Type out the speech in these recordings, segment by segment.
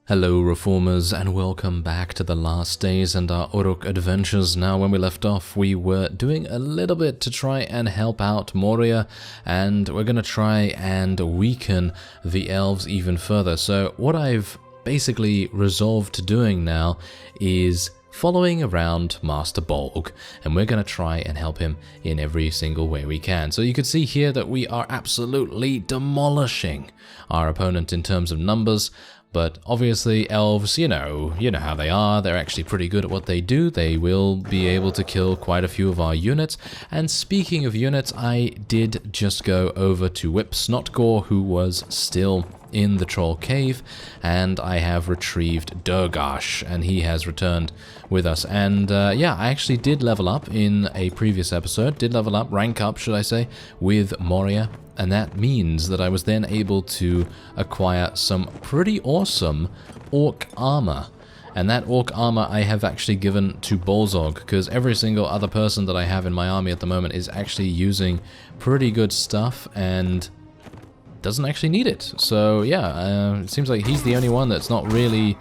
Hello Reformers, and welcome back to the last days and our Uruk adventures. Now, when we left off, we were doing a little bit to try and help out Moria, and we're going to try and weaken the elves even further. So what I've basically resolved to doing now is following around Master Bolg, and we're going to try and help him in every single way we can. So you can see here that we are absolutely demolishing our opponent in terms of numbers. But obviously elves, you know how they are. They're actually pretty good at what they do. They will be able to kill quite a few of our units. And speaking of units, I did just go over to Whip Snotgore, who was still in the Troll Cave, and I have retrieved Durgash, and he has returned with us. And yeah, I actually did level up in a previous episode, rank up, should I say, with Moria. And that means that I was then able to acquire some pretty awesome orc armor. And that orc armor I have actually given to Bolzog, because every single other person that I have in my army at the moment is actually using pretty good stuff and doesn't actually need it. So yeah, it seems like he's the only one that's not really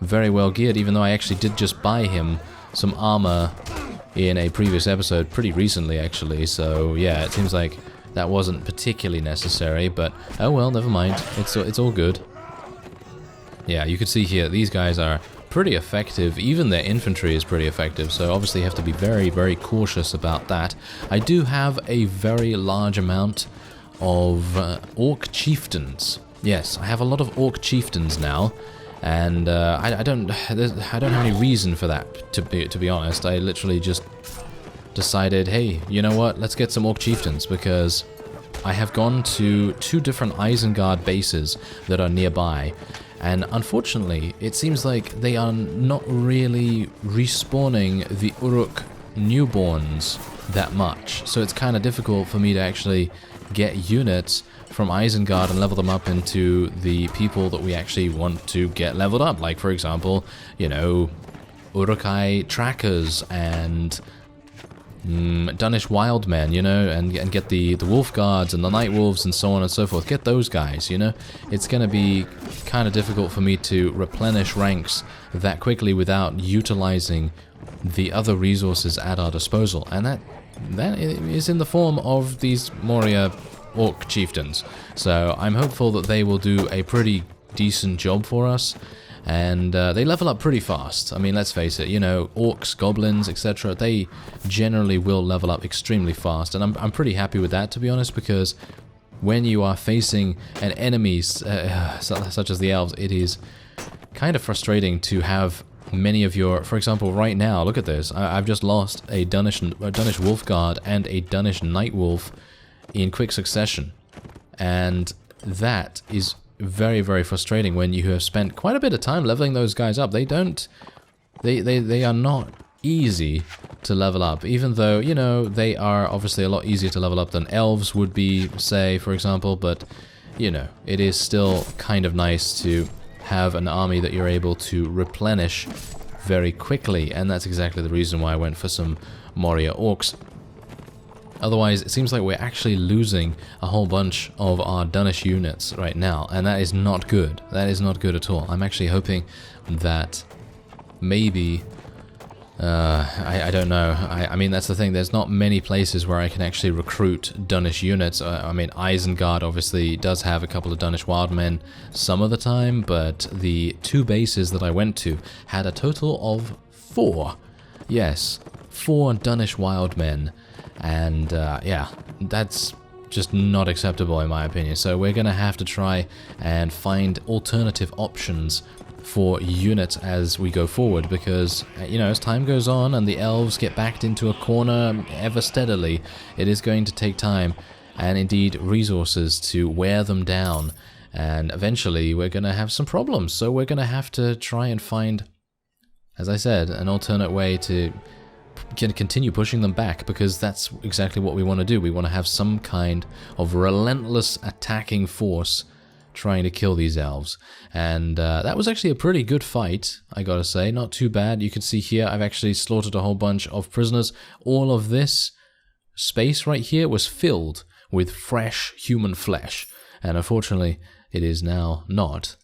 very well geared, even though I actually did just buy him some armor in a previous episode pretty recently actually. So yeah, it seems like that wasn't particularly necessary, but oh well, never mind. It's all good. Yeah, you can see here, these guys are pretty effective. Even their infantry is pretty effective, so obviously you have to be very, very cautious about that. I do have a very large amount of orc chieftains. Yes, I have a lot of orc chieftains now, and I don't have any reason for that, to be honest. I literally just decided, hey, you know what, let's get some orc chieftains, because I have gone to 2 different Isengard bases that are nearby, and unfortunately it seems like they are not really respawning the Uruk newborns that much, so it's kind of difficult for me to actually get units from Isengard and level them up into the people that we actually want to get leveled up, like for example, you know, Uruk-hai trackers and Danish wild men, you know, and get the wolf guards and the night wolves and so on and so forth. Get those guys, you know. It's going to be kind of difficult for me to replenish ranks that quickly without utilizing the other resources at our disposal, and that is in the form of these Moria orc chieftains. So I'm hopeful that they will do a pretty decent job for us. And they level up pretty fast. I mean, let's face it, you know, orcs, goblins, etc., they generally will level up extremely fast, and I'm pretty happy with that, to be honest, because when you are facing an enemy such as the elves, it is kind of frustrating to have many of your, for example, right now, look at this, I've just lost a Danish wolf guard and a Danish night wolf in quick succession, and that is very, very frustrating when you have spent quite a bit of time leveling those guys up. They are not easy to level up, even though, you know, they are obviously a lot easier to level up than elves would be, say, for example, but, you know, it is still kind of nice to have an army that you're able to replenish very quickly, and that's exactly the reason why I went for some Moria orcs. Otherwise, it seems like we're actually losing a whole bunch of our Danish units right now, and that is not good. That is not good at all. I'm actually hoping that maybe, I don't know. I mean, that's the thing. There's not many places where I can actually recruit Danish units. I mean, Isengard obviously does have a couple of Danish wild men some of the time, but the 2 bases that I went to had a total of 4. Yes, 4 Danish wild men. And yeah, that's just not acceptable in my opinion. So we're going to have to try and find alternative options for units as we go forward, because, you know, as time goes on and the elves get backed into a corner ever steadily, it is going to take time and indeed resources to wear them down, and eventually we're going to have some problems. So we're going to have to try and find, as I said, an alternate way to can continue pushing them back, because that's exactly what we want to do. We want to have some kind of relentless attacking force trying to kill these elves. And that was actually a pretty good fight, I gotta say. Not too bad. You can see here I've actually slaughtered a whole bunch of prisoners. All of this space right here was filled with fresh human flesh, and unfortunately it is now not.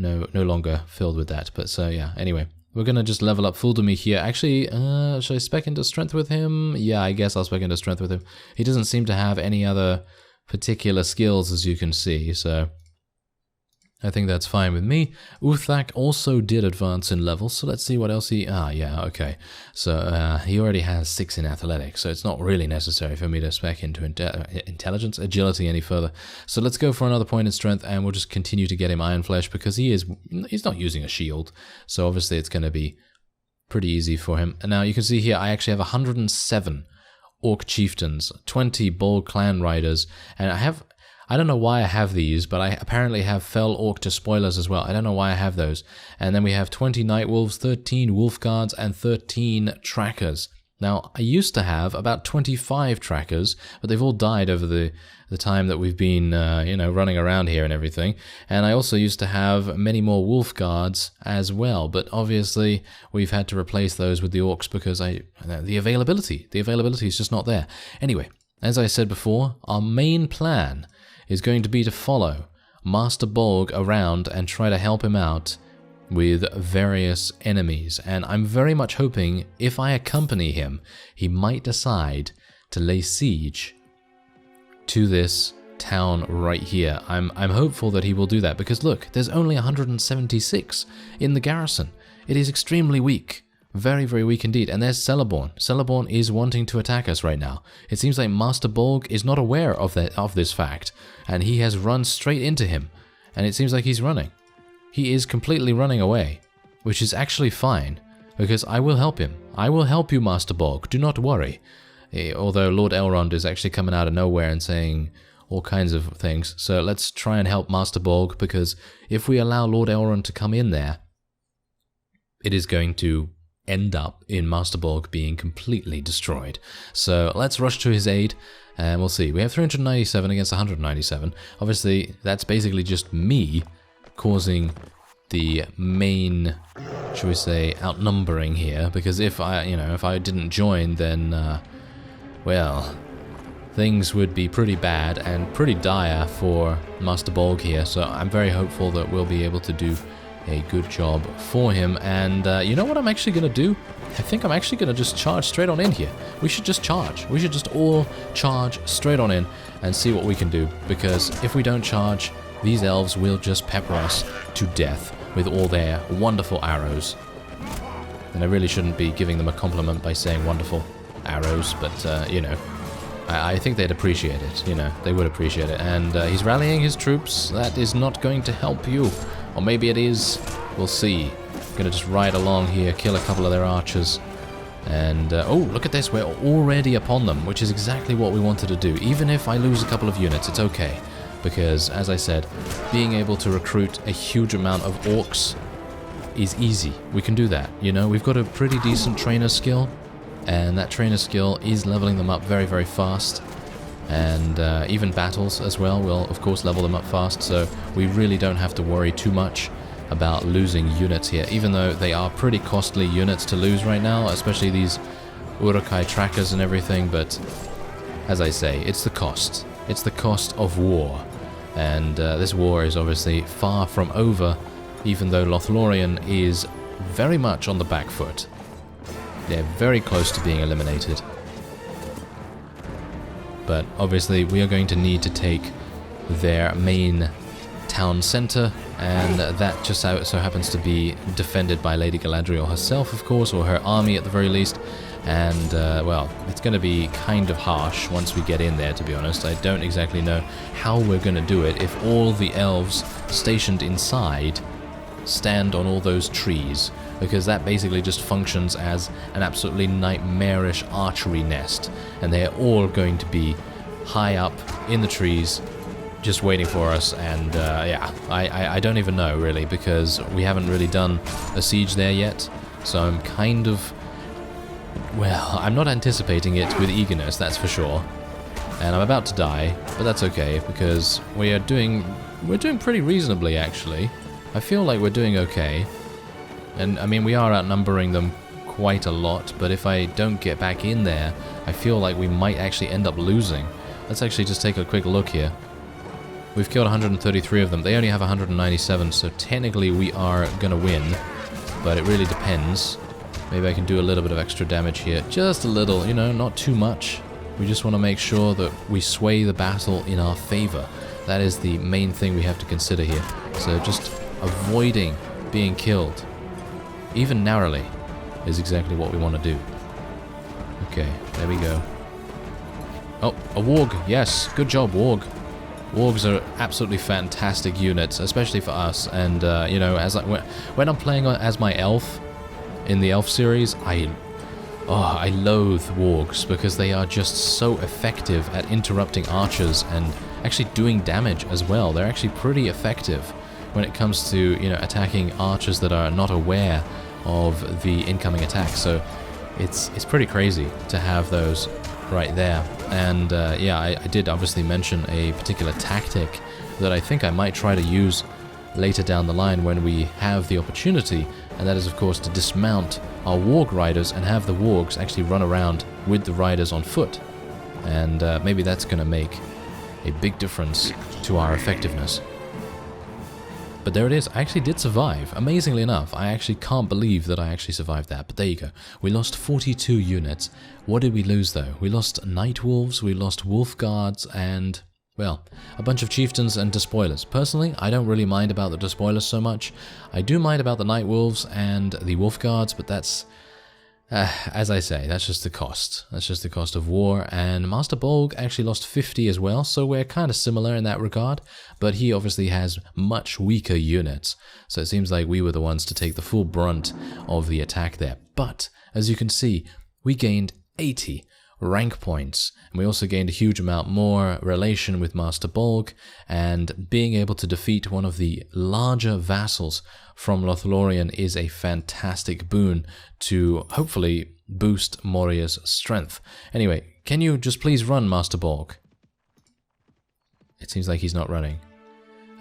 no longer filled with that. But so yeah, anyway, we're gonna just level up Fuldemi here. Actually, should I spec into strength with him? Yeah, I guess I'll spec into strength with him. He doesn't seem to have any other particular skills, as you can see, so I think that's fine with me. Uthak also did advance in level, so let's see what else he... yeah, okay. So he already has 6 in athletics, so it's not really necessary for me to spec into intelligence, agility any further. So let's go for another point in strength, and we'll just continue to get him Iron Flesh, because he's not using a shield, so obviously it's going to be pretty easy for him. And now you can see here, I actually have 107 Orc Chieftains, 20 Bolg Clan Riders, and I don't know why I have these, but I apparently have Fell Orc Despoilers as well. I don't know why I have those. And then we have 20 Night Wolves, 13 Wolf Guards, and 13 Trackers. Now, I used to have about 25 Trackers, but they've all died over the time that we've been, running around here and everything. And I also used to have many more Wolf Guards as well, but obviously we've had to replace those with the Orcs because the availability is just not there. Anyway, as I said before, our main plan is going to be to follow Master Bolg around and try to help him out with various enemies. And I'm very much hoping if I accompany him, he might decide to lay siege to this town right here. I'm hopeful that he will do that because look, there's only 176 in the garrison. It is extremely weak. Very, very weak indeed. And there's Celeborn. Celeborn is wanting to attack us right now. It seems like Master Bolg is not aware of this fact, and he has run straight into him. And it seems like he's running. He is completely running away, which is actually fine, because I will help him. I will help you, Master Bolg. Do not worry. Although Lord Elrond is actually coming out of nowhere and saying all kinds of things. So let's try and help Master Bolg, because if we allow Lord Elrond to come in there, it is going to end up in Master Bolg being completely destroyed. So let's rush to his aid, and we'll see. We have 397 against 197. Obviously, that's basically just me causing the main, should we say, outnumbering here, because if I didn't join, then, well, things would be pretty bad and pretty dire for Master Bolg here, so I'm very hopeful that we'll be able to do a good job for him. And you know what I'm actually going to do? I think I'm actually going to just charge straight on in here. We should just charge. We should just all charge straight on in and see what we can do, because if we don't charge, these elves will just pepper us to death with all their wonderful arrows. And I really shouldn't be giving them a compliment by saying wonderful arrows, but I think they'd appreciate it. They would appreciate it. And he's rallying his troops. That is not going to help you. Or maybe it is. We'll see. Gonna just ride along here, kill a couple of their archers. And, oh, look at this. We're already upon them, which is exactly what we wanted to do. Even if I lose a couple of units, it's okay. Because, as I said, being able to recruit a huge amount of orcs is easy. We can do that. We've got a pretty decent trainer skill. And that trainer skill is leveling them up very, very fast. And even battles as well will, of course, level them up fast, so we really don't have to worry too much about losing units here, even though they are pretty costly units to lose right now, especially these Uruk-hai trackers and everything, but as I say, it's the cost. It's the cost of war, and this war is obviously far from over, even though Lothlorien is very much on the back foot. They're very close to being eliminated. But obviously we are going to need to take their main town center, and that just so happens to be defended by Lady Galadriel herself, of course, or her army at the very least. And, well, it's going to be kind of harsh once we get in there, to be honest. I don't exactly know how we're going to do it if all the elves stationed inside stand on all those trees, because that basically just functions as an absolutely nightmarish archery nest, and they're all going to be high up in the trees just waiting for us. And yeah, I don't even know really, because we haven't really done a siege there yet, so I'm kind of, well, I'm not anticipating it with eagerness, that's for sure. And I'm about to die, but that's okay, because we're doing pretty reasonably actually. I feel like we're doing okay. And I mean, we are outnumbering them quite a lot, but if I don't get back in there, I feel like we might actually end up losing. Let's actually just take a quick look here. We've killed 133 of them. They only have 197, so technically we are gonna win. But it really depends. Maybe I can do a little bit of extra damage here. Just a little, you know, not too much. We just want to make sure that we sway the battle in our favor. That is the main thing we have to consider here. So just avoiding being killed, even narrowly, is exactly what we want to do. Okay, there we go. Oh, a warg. Yes, good job, warg. Wargs are absolutely fantastic units, especially for us. And, you know, as when I'm playing as my elf in the elf series, I loathe wargs because they are just so effective at interrupting archers and actually doing damage as well. They're actually pretty effective when it comes to, you know, attacking archers that are not aware of the incoming attack. So it's pretty crazy to have those right there. And yeah, I did obviously mention a particular tactic that I think I might try to use later down the line when we have the opportunity, and that is of course to dismount our warg riders and have the wargs actually run around with the riders on foot. And maybe that's going to make a big difference to our effectiveness. But there it is. I actually did survive. Amazingly enough, I actually can't believe that I actually survived that. But there you go. We lost 42 units. What did we lose though? We lost Night Wolves, we lost Wolf Guards, and, well, a bunch of Chieftains and Despoilers. Personally, I don't really mind about the Despoilers so much. I do mind about the Night Wolves and the Wolf Guards, but that's, as I say, that's just the cost. That's just the cost of war. And Master Bolg actually lost 50 as well, so we're kind of similar in that regard. But he obviously has much weaker units, so it seems like we were the ones to take the full brunt of the attack there. But, as you can see, we gained 80 rank points, and we also gained a huge amount more relation with Master Bolg, and being able to defeat one of the larger vassals from Lothlorien is a fantastic boon to hopefully boost Moria's strength. Anyway, can you just please run, Master Bolg? It seems like he's not running.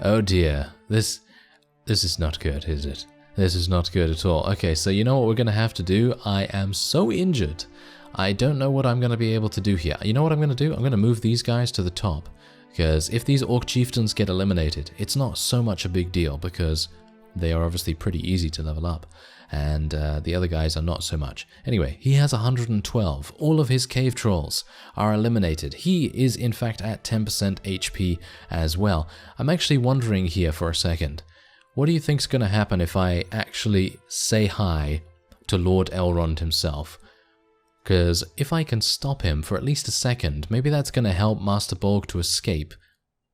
Oh dear, this is not good, is it? This is not good at all. Okay, so you know what we're going to have to do? I am so injured. I don't know what I'm going to be able to do here. You know what I'm going to do? I'm going to move these guys to the top. Because if these Orc Chieftains get eliminated, it's not so much a big deal because they are obviously pretty easy to level up. And the other guys are not so much. Anyway, he has 112. All of his Cave Trolls are eliminated. He is in fact at 10% HP as well. I'm actually wondering here for a second. What do you think's going to happen if I actually say hi to Lord Elrond himself? Because if I can stop him for at least a second, maybe that's going to help Master Bolg to escape.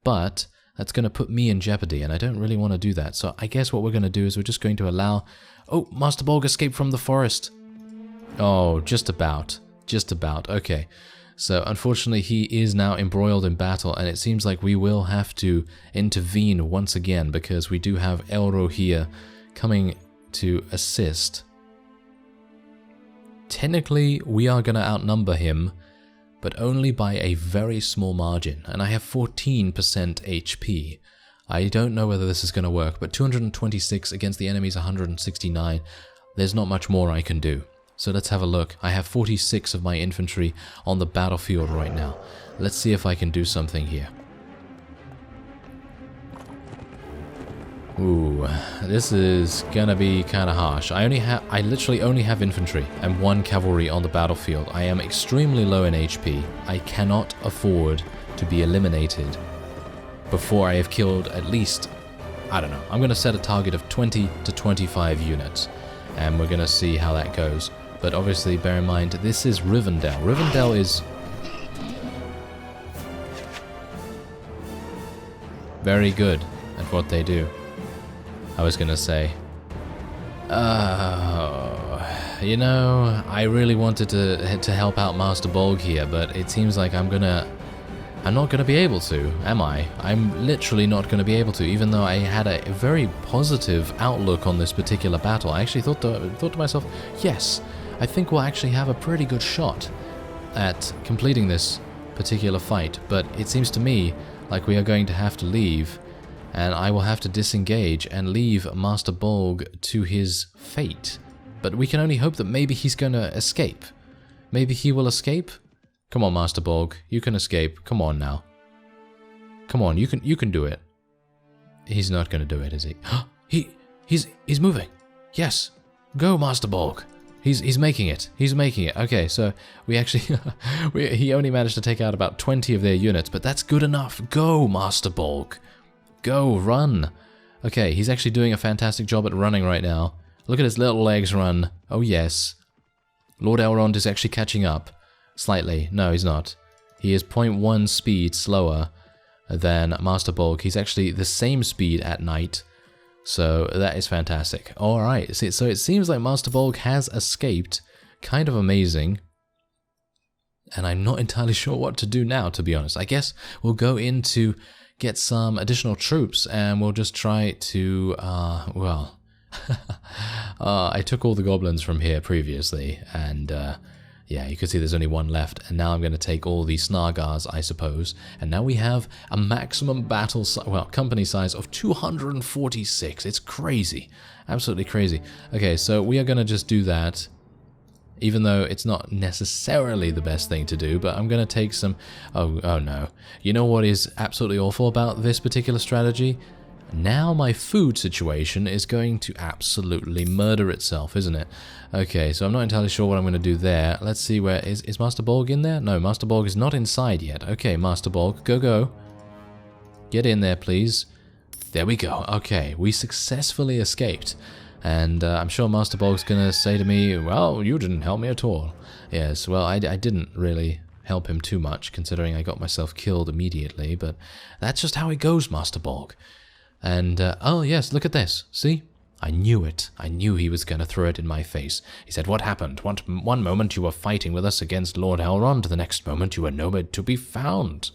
But that's going to put me in jeopardy, and I don't really want to do that. So I guess what we're going to do is we're just going to allow... Oh, Master Bolg escaped from the forest. Oh, just about. Just about. Okay. So unfortunately he is now embroiled in battle, and it seems like we will have to intervene once again because we do have Elro here coming to assist. Technically, we are going to outnumber him, but only by a very small margin, and I have 14% HP. I don't know whether this is going to work, but 226 against the enemy's 169, there's not much more I can do. So let's have a look. I have 46 of my infantry on the battlefield right now. Let's see if I can do something here. Ooh, this is gonna be kind of harsh. I literally only have infantry and 1 cavalry on the battlefield. I am extremely low in HP. I cannot afford to be eliminated before I have killed at least, I don't know, I'm gonna set a target of 20 to 25 units, and we're gonna see how that goes. But obviously, bear in mind, this is Rivendell. Rivendell is very good at what they do. I was gonna say, you know, I really wanted to help out Master Bolg here, but it seems like I'm not gonna be able to, am I? I'm literally not gonna be able to, even though I had a very positive outlook on this particular battle. I actually thought to myself, yes, I think we'll actually have a pretty good shot at completing this particular fight, but it seems to me like we are going to have to leave, and I will have to disengage and leave Master Bolg to his fate. But we can only hope that maybe he's gonna escape. Maybe he will escape? Come on, Master Bolg, you can escape. Come on now. Come on, you can do it. He's not going to do it, is he? He's moving. Yes. Go, Master Bolg. He's making it. He's making it. Okay, so we actually he only managed to take out about 20 of their units, but that's good enough. Go, Master Bolg. Go, run. Okay, he's actually doing a fantastic job at running right now. Look at his little legs run. Oh yes. Lord Elrond is actually catching up slightly. No, he's not. He is 0.1 speed slower than Master Bolg. He's actually the same speed at night. So that is fantastic. Alright, so it seems like Master Bolg has escaped. Kind of amazing. And I'm not entirely sure what to do now, to be honest. I guess we'll go in to get some additional troops and we'll just try to, well... I took all the goblins from here previously and yeah, you can see there's only one left, and now I'm going to take all the Snargars, I suppose, and now we have a maximum battle company size of 246. It's crazy, absolutely crazy. Okay, so we are going to just do that, even though it's not necessarily the best thing to do, but I'm going to take some... Oh no. You know what is absolutely awful about this particular strategy? Now my food situation is going to absolutely murder itself, isn't it? Okay, so I'm not entirely sure what I'm going to do there. Let's see, where is Master Bolg in there? No, Master Bolg is not inside yet. Okay, Master Bolg, go. Get in there, please. There we go. Okay, we successfully escaped. And I'm sure Master Bolg's going to say to me, well, you didn't help me at all. Yes, well, I didn't really help him too much, considering I got myself killed immediately, but that's just how it goes, Master Bolg. And, oh yes, look at this. See? I knew it. I knew he was going to throw it in my face. He said, what happened? One moment you were fighting with us against Lord Elrond, the next moment you were nowhere to be found.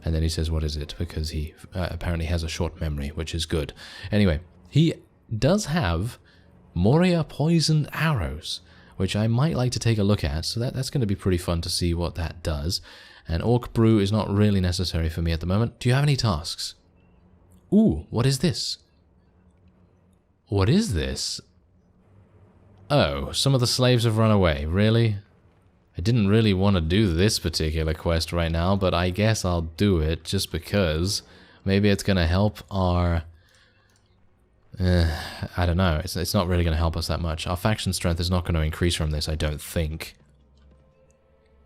And then he says, what is it? Because he apparently has a short memory, which is good. Anyway, he does have Moria poisoned arrows, which I might like to take a look at. So that's going to be pretty fun to see what that does. And Orc Brew is not really necessary for me at the moment. Do you have any tasks? Ooh, what is this? What is this? Oh, some of the slaves have run away. Really? I didn't really want to do this particular quest right now, but I guess I'll do it just because. Maybe it's going to help our... I don't know. It's not really going to help us that much. Our faction strength is not going to increase from this, I don't think.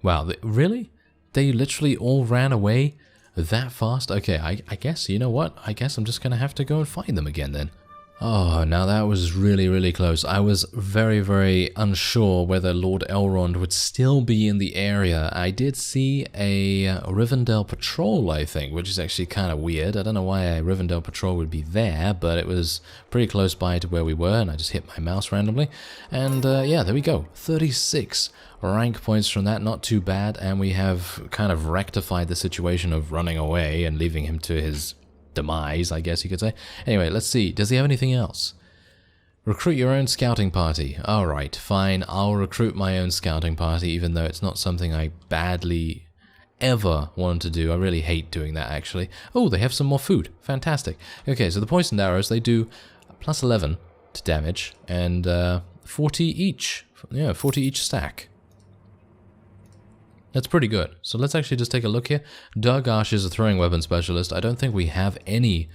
Wow, really? They literally all ran away? That fast? Okay, I guess, you know what? I guess I'm just going to have to go and find them again then. Oh, now that was really, really close. I was very, very unsure whether Lord Elrond would still be in the area. I did see a Rivendell patrol, I think, which is actually kind of weird. I don't know why a Rivendell patrol would be there, but it was pretty close by to where we were, and I just hit my mouse randomly. And yeah, there we go. 36 rank points from that, not too bad, and we have kind of rectified the situation of running away and leaving him to his demise, I guess you could say. Anyway, let's see. Does he have anything else? Recruit your own scouting party. Alright, fine. I'll recruit my own scouting party, even though it's not something I badly ever want to do. I really hate doing that, actually. Oh, they have some more food. Fantastic. Okay, so the poisoned arrows, they do plus 11 to damage, and 40 each. Yeah, 40 each stack. That's pretty good. So let's actually just take a look here. Dargash is a throwing weapon specialist. I don't think we have any...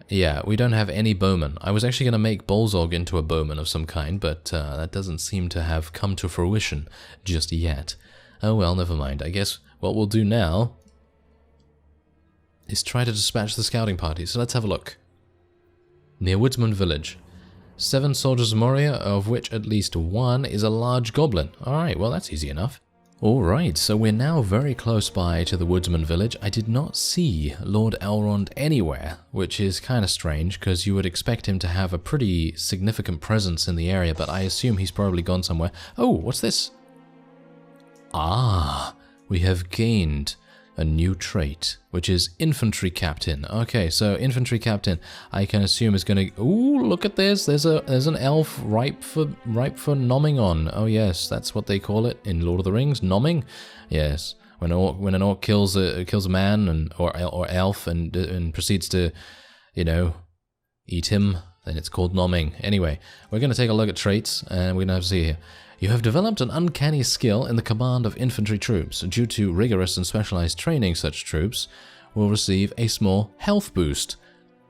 Yeah, we don't have any bowmen. I was actually going to make Bolzog into a bowman of some kind, but that doesn't seem to have come to fruition just yet. Oh well, never mind. I guess what we'll do now is try to dispatch the scouting party. So let's have a look. Near Woodsman Village. 7 soldiers of Moria, of which at least 1 is a large goblin. Alright, well that's easy enough. Alright, so we're now very close by to the Woodsman Village. I did not see Lord Elrond anywhere, which is kind of strange, because you would expect him to have a pretty significant presence in the area, but I assume he's probably gone somewhere. Oh, what's this? Ah, we have gained a new trait, which is Infantry Captain. Okay, so Infantry Captain, I can assume is going to... Ooh, look at this. There's an elf ripe for nomming on. Oh yes, that's what they call it in Lord of the Rings, nomming. Yes, when an orc kills a man or elf and proceeds to, you know, eat him, then it's called nomming. Anyway, we're going to take a look at traits, and we're going to have to see here. You have developed an uncanny skill in the command of infantry troops. Due to rigorous and specialized training such troops, will receive a small health boost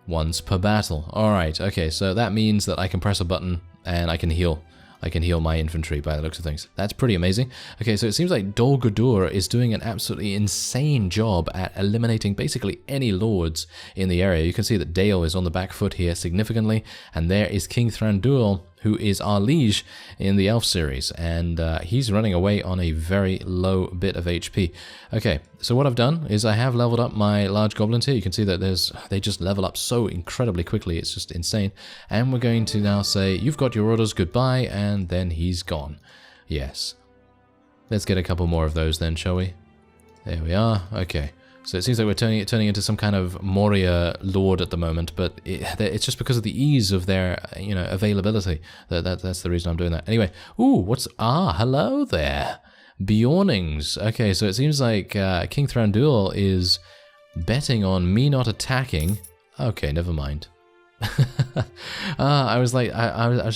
once per battle. Alright, okay, so that means that I can press a button and I can heal. I can heal my infantry by the looks of things. That's pretty amazing. Okay, so it seems like Dol Guldur is doing an absolutely insane job at eliminating basically any lords in the area. You can see that Dale is on the back foot here significantly, and there is King Thranduil, who is our liege in the Elf series, and he's running away on a very low bit of HP. Okay, so what I've done is I have leveled up my large goblins here. You can see that they just level up so incredibly quickly, it's just insane. And we're going to now say, you've got your orders, goodbye, and then he's gone. Yes. Let's get a couple more of those then, shall we? There we are, okay. So it seems like we're turning into some kind of Moria lord at the moment, but it's just because of the ease of their, availability. That's the reason I'm doing that. Anyway, ooh, hello there. Bjornings. Okay, so it seems like King Thranduil is betting on me not attacking. Okay, never mind. I was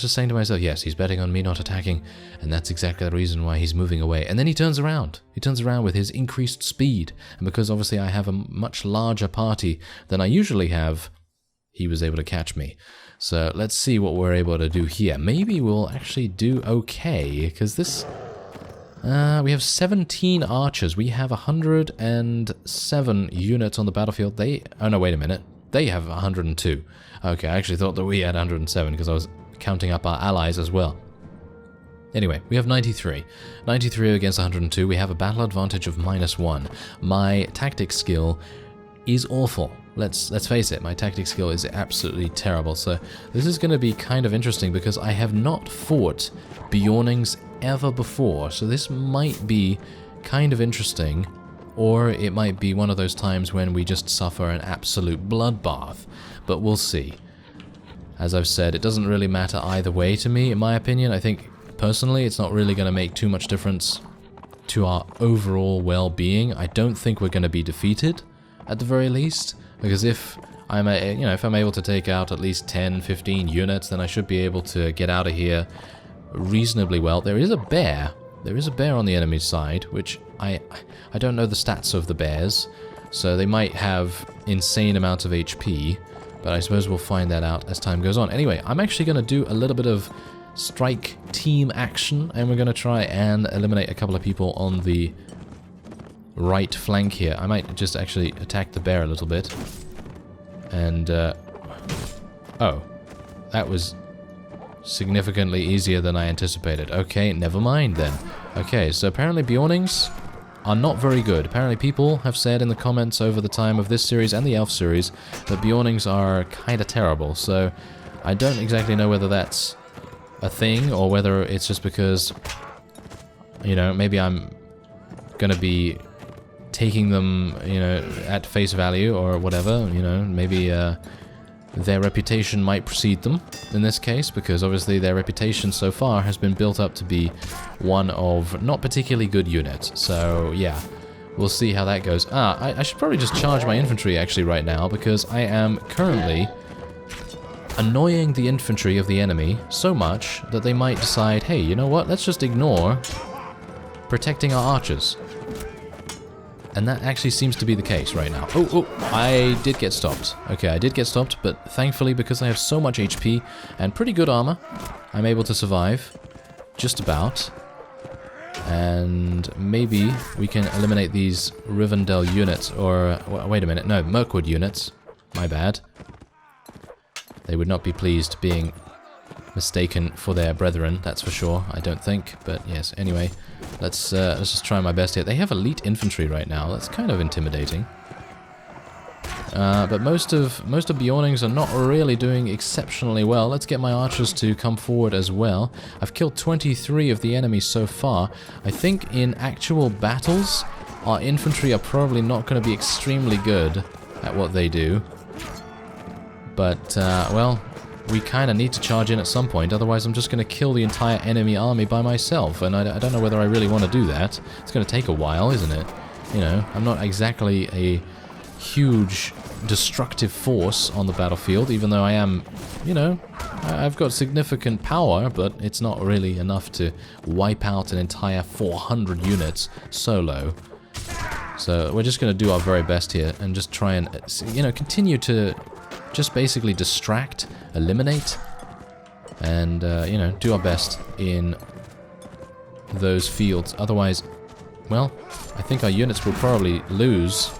just saying to myself, yes, he's betting on me not attacking, and that's exactly the reason why he's moving away. And then he turns around. He turns around with his increased speed, and because obviously I have a much larger party than I usually have, he was able to catch me. So let's see what we're able to do here. Maybe we'll actually do okay, because this... we have 17 archers. We have 107 units on the battlefield. Oh no, wait a minute. They have 102. Okay, I actually thought that we had 107 because I was counting up our allies as well. Anyway, we have 93. 93 against 102. We have a battle advantage of -1. My tactics skill is awful. Let's face it, my tactics skill is absolutely terrible. So this is going to be kind of interesting because I have not fought Bjornings ever before. So this might be kind of interesting. Or it might be one of those times when we just suffer an absolute bloodbath. But we'll see. As I've said, it doesn't really matter either way to me, in my opinion. I think, personally, it's not really going to make too much difference to our overall well-being. I don't think we're going to be defeated, at the very least. Because if I'm able to take out at least 10, 15 units, then I should be able to get out of here reasonably well. There is a bear. There is a bear on the enemy's side, which I don't know the stats of the bears, so they might have insane amounts of HP, but I suppose we'll find that out as time goes on. Anyway, I'm actually going to do a little bit of strike team action, and we're going to try and eliminate a couple of people on the right flank here. I might just actually attack the bear a little bit. And, oh, that was significantly easier than I anticipated. Okay, never mind then. Okay, so apparently Bjornings are not very good. Apparently people have said in the comments over the time of this series and the Elf series that Bjornings are kind of terrible, so I don't exactly know whether that's a thing or whether it's just because, maybe I'm gonna be taking them, at face value or whatever, maybe their reputation might precede them in this case, because obviously their reputation so far has been built up to be one of not particularly good units. So yeah, we'll see how that goes. I should probably just charge my infantry actually right now, because I am currently annoying the infantry of the enemy so much that they might decide, hey, you know what, let's just ignore protecting our archers. And that actually seems to be the case right now. Oh, I did get stopped. Okay, I did get stopped, but thankfully, because I have so much HP and pretty good armor, I'm able to survive. Just about. And maybe we can eliminate these Rivendell units, or... wait a minute, no, Mirkwood units. My bad. They would not be pleased being mistaken for their brethren, that's for sure, I don't think. But yes, anyway, let's just try my best here. They have elite infantry right now. That's kind of intimidating. But most of Bjornings are not really doing exceptionally well. Let's get my archers to come forward as well. I've killed 23 of the enemies so far. I think in actual battles, our infantry are probably not going to be extremely good at what they do. But, well, we kind of need to charge in at some point, otherwise I'm just going to kill the entire enemy army by myself, and I don't know whether I really want to do that. It's going to take a while, isn't it? I'm not exactly a huge destructive force on the battlefield, even though I am, I've got significant power, but it's not really enough to wipe out an entire 400 units solo. So we're just going to do our very best here and just try and, you know, continue to just basically distract, eliminate, and, you know, do our best in those fields. Otherwise, well, I think our units will probably lose.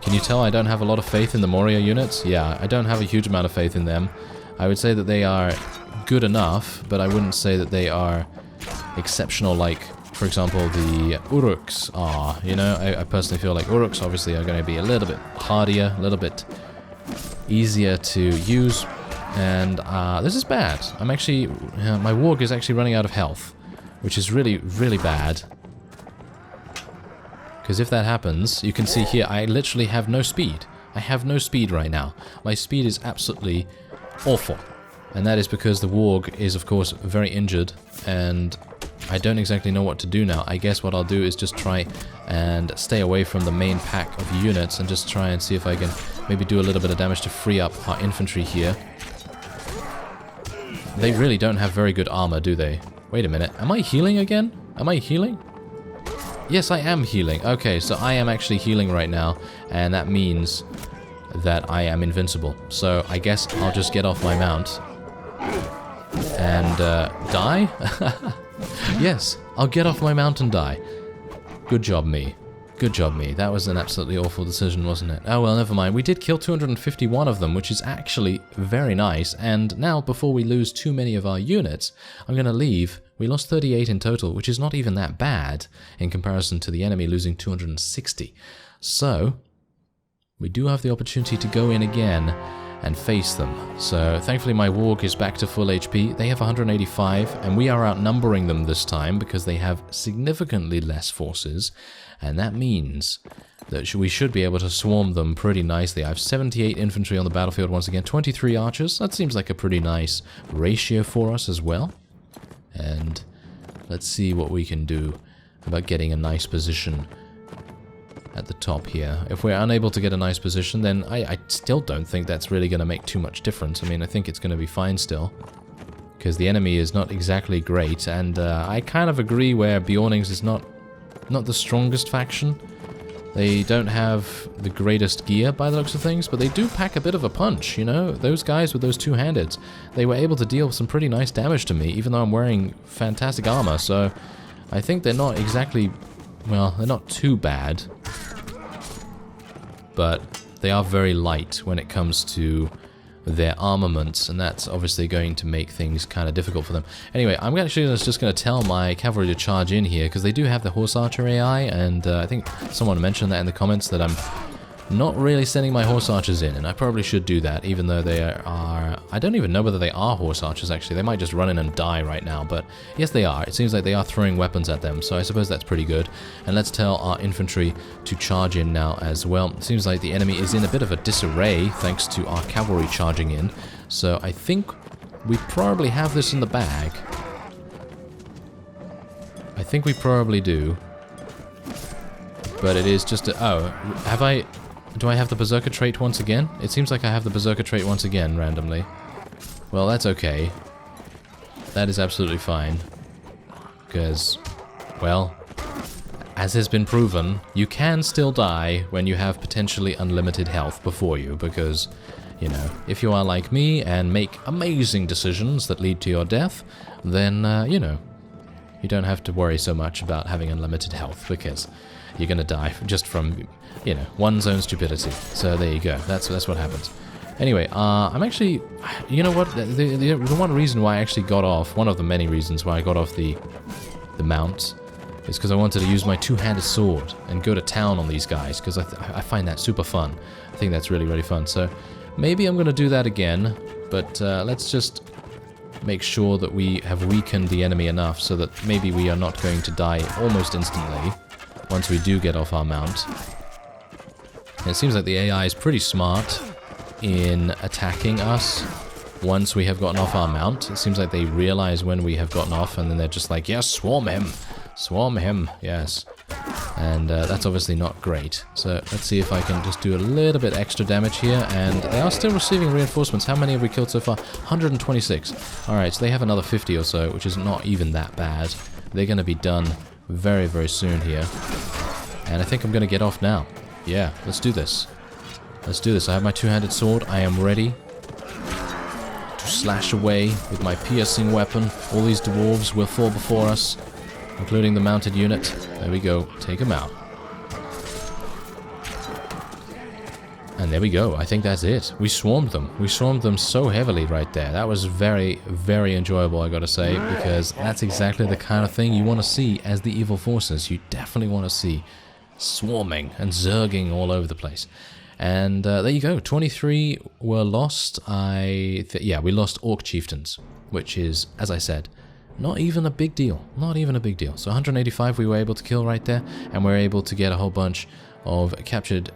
Can you tell I don't have a lot of faith in the Moria units? Yeah, I don't have a huge amount of faith in them. I would say that they are good enough, but I wouldn't say that they are exceptional like, for example, the Uruks are. You know, I personally feel like Uruks obviously are going to be a little bit hardier, a little bit easier to use. And this is bad. I'm actually, my warg is actually running out of health, which is really, really bad. Because if that happens, you can see here, I literally have no speed. I have no speed right now. My speed is absolutely awful. And that is because the warg is, of course, very injured, and I don't exactly know what to do now. I guess what I'll do is just try and stay away from the main pack of units and just try and see if I can maybe do a little bit of damage to free up our infantry here. They really don't have very good armor, do they? Wait a minute. Am I healing again? Am I healing? Yes, I am healing. Okay, so I am actually healing right now, and that means that I am invincible. So I guess I'll just get off my mount and die? Yes, I'll get off my mount and die. Good job, me. Good job, me. That was an absolutely awful decision, wasn't it? Oh, well, never mind. We did kill 251 of them, which is actually very nice. And now, before we lose too many of our units, I'm going to leave. We lost 38 in total, which is not even that bad in comparison to the enemy losing 260. So, we do have the opportunity to go in again and face them. So, thankfully my warg is back to full HP. They have 185, and we are outnumbering them this time because they have significantly less forces. And that means that we should be able to swarm them pretty nicely. I have 78 infantry on the battlefield once again, 23 archers. That seems like a pretty nice ratio for us as well. And let's see what we can do about getting a nice position at the top here. If we're unable to get a nice position, then I still don't think that's really going to make too much difference. I mean, I think it's going to be fine still, because the enemy is not exactly great, and I kind of agree where Bjornings is not the strongest faction. They don't have the greatest gear by the looks of things, but they do pack a bit of a punch, you know? Those guys with those two-handeds, they were able to deal some pretty nice damage to me, even though I'm wearing fantastic armor, so I think they're not exactly, well, they're not too bad, but they are very light when it comes to their armaments, and that's obviously going to make things kind of difficult for them. Anyway, I'm actually just going to tell my cavalry to charge in here, because they do have the horse archer AI, and I think someone mentioned that in the comments that I'm not really sending my horse archers in, and I probably should do that, even though they are... I don't even know whether they are horse archers, actually. They might just run in and die right now, but yes, they are. It seems like they are throwing weapons at them, so I suppose that's pretty good. And let's tell our infantry to charge in now as well. It seems like the enemy is in a bit of a disarray, thanks to our cavalry charging in, so I think we probably have this in the bag. I think we probably do. But it is just a... Oh, have I... Do I have the Berserker trait once again? It seems like I have the Berserker trait once again, randomly. Well, that's okay. That is absolutely fine. Because, well, as has been proven, you can still die when you have potentially unlimited health before you, because, you know, if you are like me and make amazing decisions that lead to your death, then, you know, you don't have to worry so much about having unlimited health, because you're going to die just from, you know, one's own stupidity. So there you go. That's what happens. Anyway, I'm actually, you know what, the one reason why I actually got off, one of the many reasons why I got off the mount, is because I wanted to use my two-handed sword and go to town on these guys, because I find that super fun. I think that's really, really fun. So maybe I'm going to do that again, but let's just make sure that we have weakened the enemy enough so that maybe we are not going to die almost instantly once we do get off our mount. And it seems like the AI is pretty smart in attacking us once we have gotten off our mount. It seems like they realize when we have gotten off, and then they're just like, yes, swarm him! Swarm him, yes. And that's obviously not great. So let's see if I can just do a little bit extra damage here, and they are still receiving reinforcements. How many have we killed so far? 126. Alright, so they have another 50 or so, which is not even that bad. They're going to be done very, very soon here. And I think I'm going to get off now. Yeah, let's do this. Let's do this. I have my two-handed sword. I am ready to slash away with my piercing weapon. All these dwarves will fall before us, including the mounted unit. There we go. Take them out. And there we go. I think that's it. We swarmed them. We swarmed them so heavily right there. That was very, very enjoyable, I gotta say, because that's exactly the kind of thing you want to see as the evil forces. You definitely want to see swarming and zerging all over the place. And there you go. 23 were lost. Yeah, we lost Orc Chieftains, which is, as I said, not even a big deal. Not even a big deal. So 185 we were able to kill right there, and we're able to get a whole bunch of captured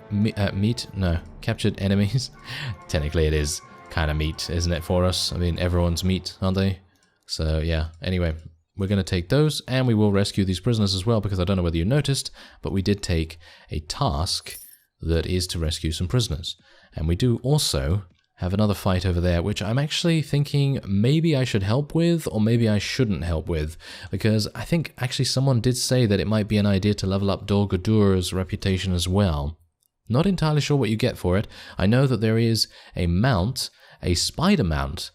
captured enemies. Technically it is kind of meat, isn't it, for us? I mean, everyone's meat, aren't they? So yeah, anyway, we're going to take those, and we will rescue these prisoners as well, because I don't know whether you noticed, but we did take a task that is to rescue some prisoners. And we do also have another fight over there, which I'm actually thinking maybe I should help with, or maybe I shouldn't help with, because I think actually someone did say that it might be an idea to level up Dol Gulduar's reputation as well. Not entirely sure what you get for it. I know that there is a mount, a spider mount,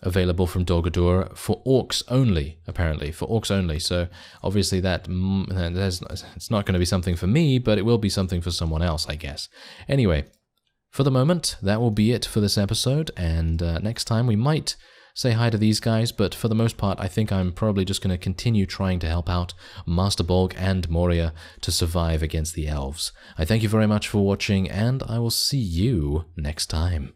available from Dol Guldur for orcs only, apparently, for orcs only. So obviously it's not going to be something for me, but it will be something for someone else, I guess. Anyway, for the moment, that will be it for this episode, and next time we might say hi to these guys, but for the most part, I think I'm probably just going to continue trying to help out Master Bolg and Moria to survive against the elves. I thank you very much for watching, and I will see you next time.